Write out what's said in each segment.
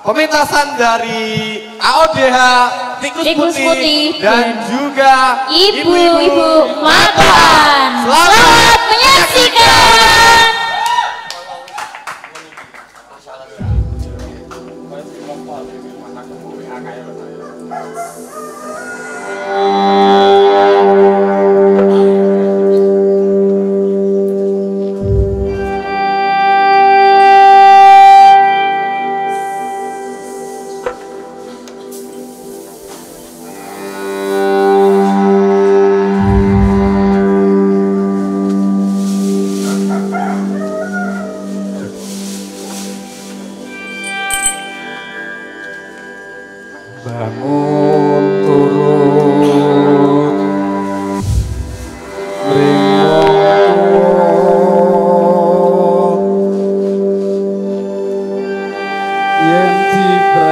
pementasan dari AODH Tikus Putih dan juga ibu-ibu makan. Selamat menyaksikan. Bangun turun yen diperintah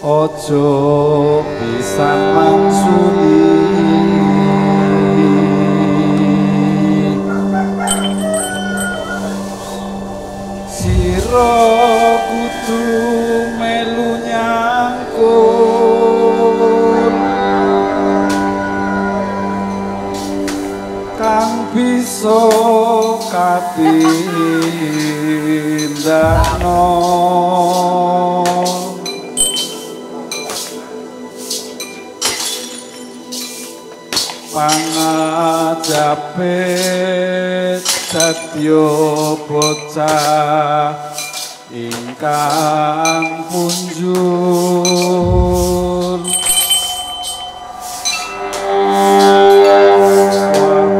ojo pisan mangsuli sira kudu melu nyangkut kang bisa katindakno pangajape satya bocah ingkang punjul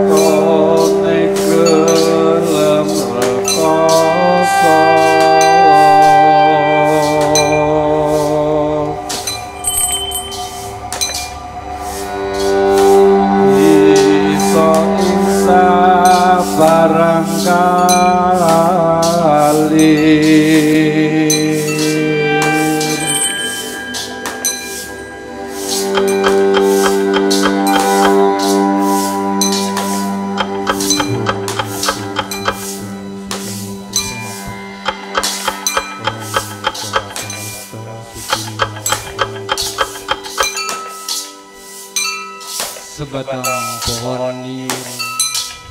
watone gelem rekoso iso insaf barangkali sebatang pohon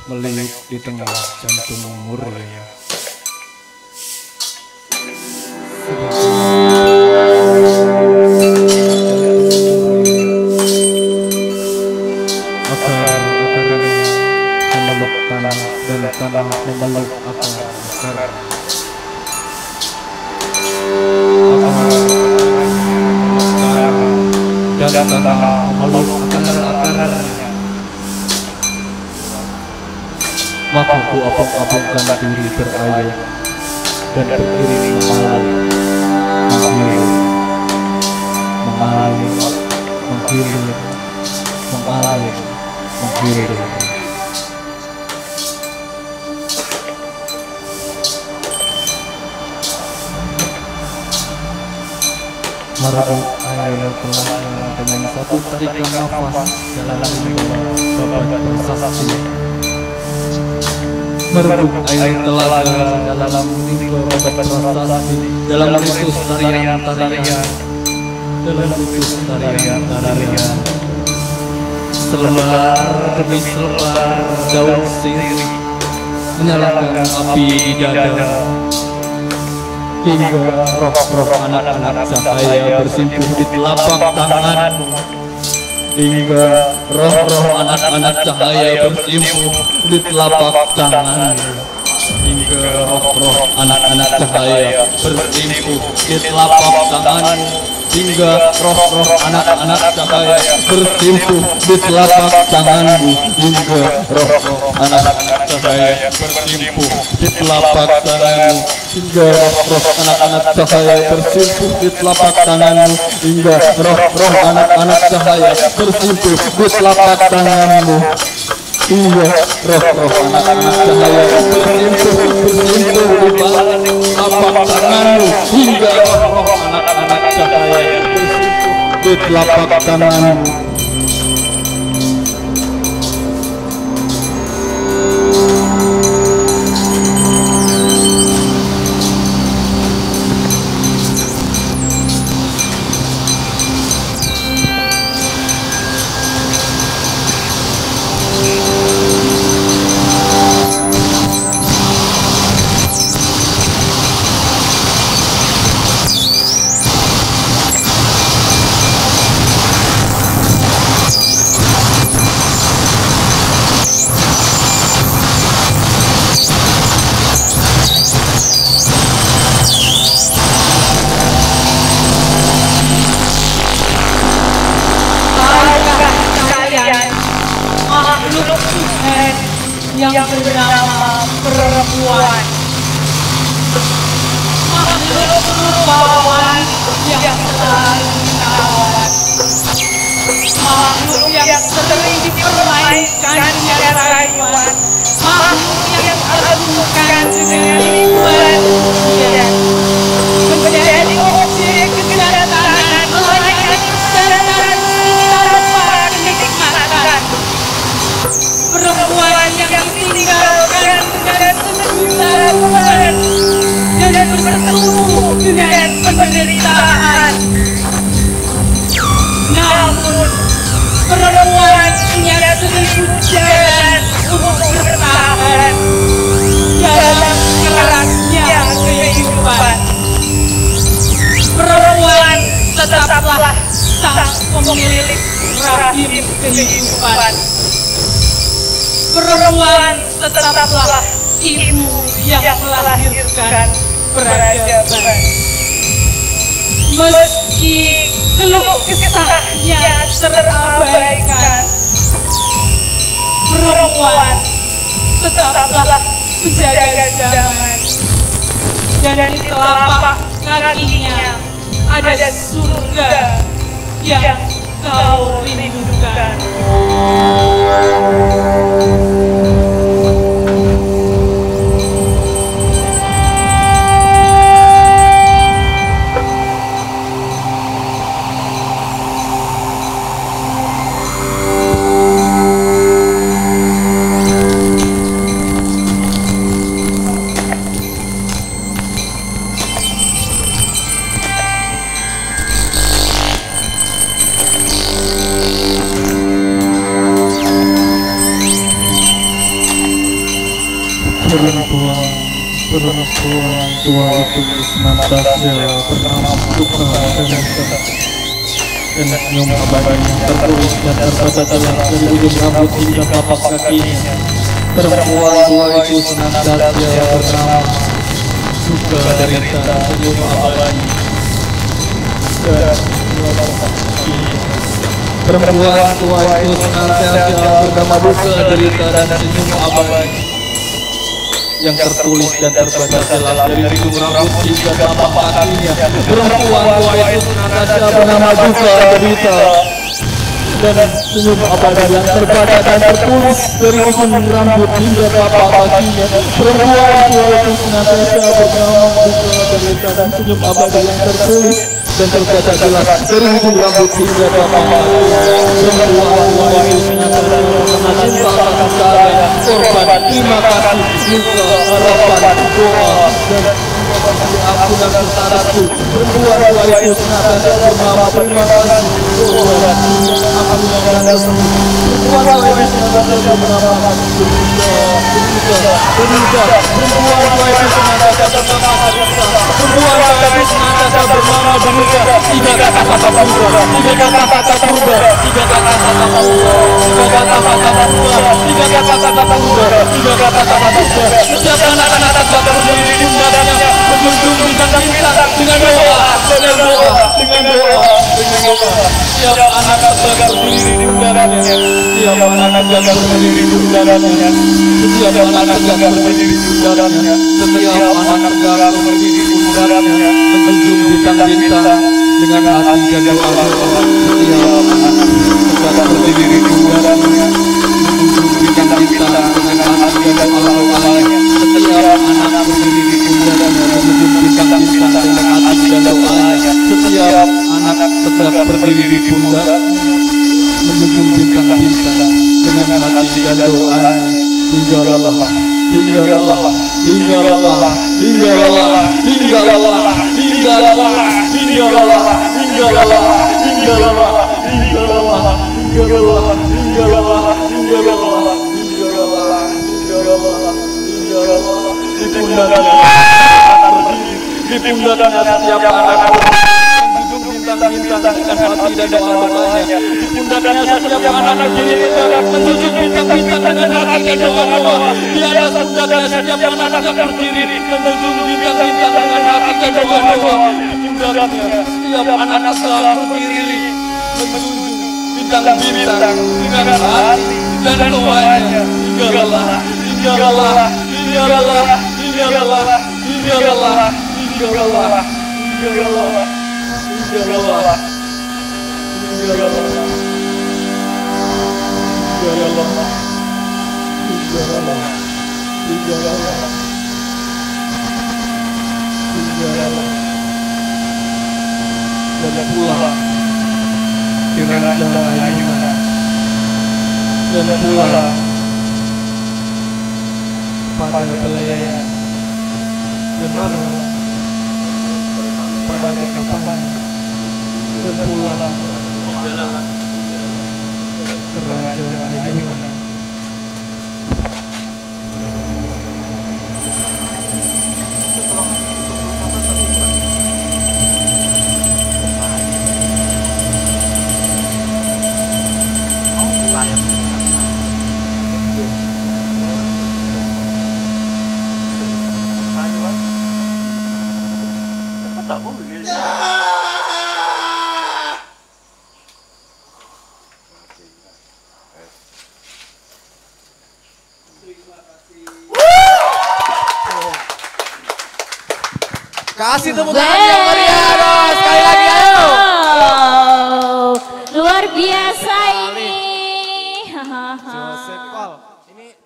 meliuk di tengah jantung murni. Akar-akarnya memeluk tanah dan tanah memeluk akar. Dan tanah memeluk akar-akarnya. Maka ku apung-apungkan diri berayun dan beriring mengalir, menghilir. Merebut air pelan dengan satu tarikan nafas dalam babat bersaksi. Merebut air telaga dalam limba babat bersaksi, dalam ritus tarian, dalam ritus tarian. Selebar demi selebar daun sirih menyalakan api di dada, hingga roh-roh anak-anak cahaya bersimpuh di telapak tanganmu, hingga roh-roh anak-anak cahaya bersimpuh di telapak tanganmu, hingga roh-roh anak-anak cahaya bersimpuh di telapak tanganmu, hingga roh-roh anak-anak cahaya bersimpuh di telapak tanganmu, hingga roh-roh anak-anak cahaya bersimpuh di telapak tanganmu, hingga roh-roh anak-anak cahaya bersimpuh di telapak tanganmu, hingga roh-roh anak-anak cahaya bersimpuh di telapak tanganmu, hingga roh-roh anak-anak cahaya bersimpuh di telapak tanganmu, hingga roh-roh anak-anak cahaya bersimpuh di telapak tanganmu. makhluk rupawan yang selalu menawan, makhluk yang sering dipermainkannya rayuan, makhluk yang terbukan dengan ribuan ujian, menjadi objek kedatangan melayan kesenangan tanpa kenikmatan. Perempuan yang ditinggalkan dengan sejuta bulan dan bertemu dengan penderitaan. Namun perempuan punya 1000 jalan untuk bertahan dalam kerasnya kehidupan. Perempuan tetaplah sang pemilik rahim kehidupan. Perempuan tetaplah ibu yang melahirkan peradaban. Meski keluh kesahnya terabaikan, perempuan tetaplah penjaga zaman. Dan di telapak kakinya ada surga yang kau rindukan. Perempuan tua itu senantiasa bernama Duka dan senyum abadi yang tertulis dan terbaca jelas dari ujung rambut hingga tapak kakinya. Perempuan tua itu senantiasa bernama Duka derita dan senyum abadi dan perempuan tua itu senantiasa bernama Duka derita dan senyum abadi yang tertulis dan terbaca jelas dari ujung rambut hingga tapak kakinya. Perempuan tua itu senantiasa bernama Duka derita dan senyum abadi yang terbaca dan tertulis dari ujung rambut hingga tapak kakinya. Perempuan tua itu senantiasa bernama Duka derita dan senyum abadi yang tertulis dan terbaca jelas dari ujung rambut hingga tapak kakinya. Perempuan tua itu senantiasa bernama cinta kasih sayang, korban, terima kasih, luka, harapan, doa, dan ampunan bertaratu. Perempuan tua itu senantiasa bernama terima kasih, korban, ampunan dan bersembuh. Perempuan tua itu senantiasa bernama berduka. Perempuan tua itu senantiasa bernama berduka. Perempuan tua itu senantiasa bernama berduka. Tiga kata-kata berubah, tiga kata-kata berubah, tiga kata-kata berubah, tiga kata-kata berubah, tiga kata-kata berubah, tiga kata-kata berubah. Setiap anak-anak tegak berdiri di pundaknya, menjunjung bintang-bintang dengan doa, dengan doa, dengan doa, dengan doa. Setiap anak tegak berdiri di pundaknya, setiap anak tegak berdiri di pundaknya, setiap anak tegak berdiri di pundaknya, setiap anak tegak berdiri di pundaknya, menjunjung bintang-bintang dengan hati dan doa. Setiap anak tegak berdiri di pundaknya, menjunjung bintang-bintang dengan hati dan doa-doanya. Setiap anak berdiri di pundaknya, menjunjung bintang-bintang dengan hati dan doanya. Setiap anak tegak berdiri di pundaknya, menjunjung bintang-bintang dengan hati dan doanya. Hingga lelah, hingga lelah, hingga lelah, hingga lelah, hingga lelah, hingga lelah, hingga lelah, hingga lelah, hingga lelah, hingga lelah, hingga lelah, hingga lelah, hingga lelah, hingga lelah, hingga lelah, hingga lelah. Di pundaknya setiap anak menjunjung bintang-bintang dengan hati dan doa-doanya. Di pundaknya setiap anak berdiri tegak menjunjung bintang-bintang dengan hati dan doa-doa. Di atas pundaknya setiap anak tegak berdiri menjunjung bintang-bintang dengan hati dan doa-doa. Di pundaknya setiap anak tegak berdiri menjunjung bintang-bintang dengan hati dan doanya. Hingga lelah, hingga lelah, hingga lelah, hingga lelah, hingga lelah, Dan pulang dengan ayunan, dan pulang pada pelayan, dan pada kekapan, dan pulang kerajaan ayunan. Kasih tepuk tangan yang meriah dong. Sekali lagi ayo. Luar biasa ini. Joseph Cole. Ini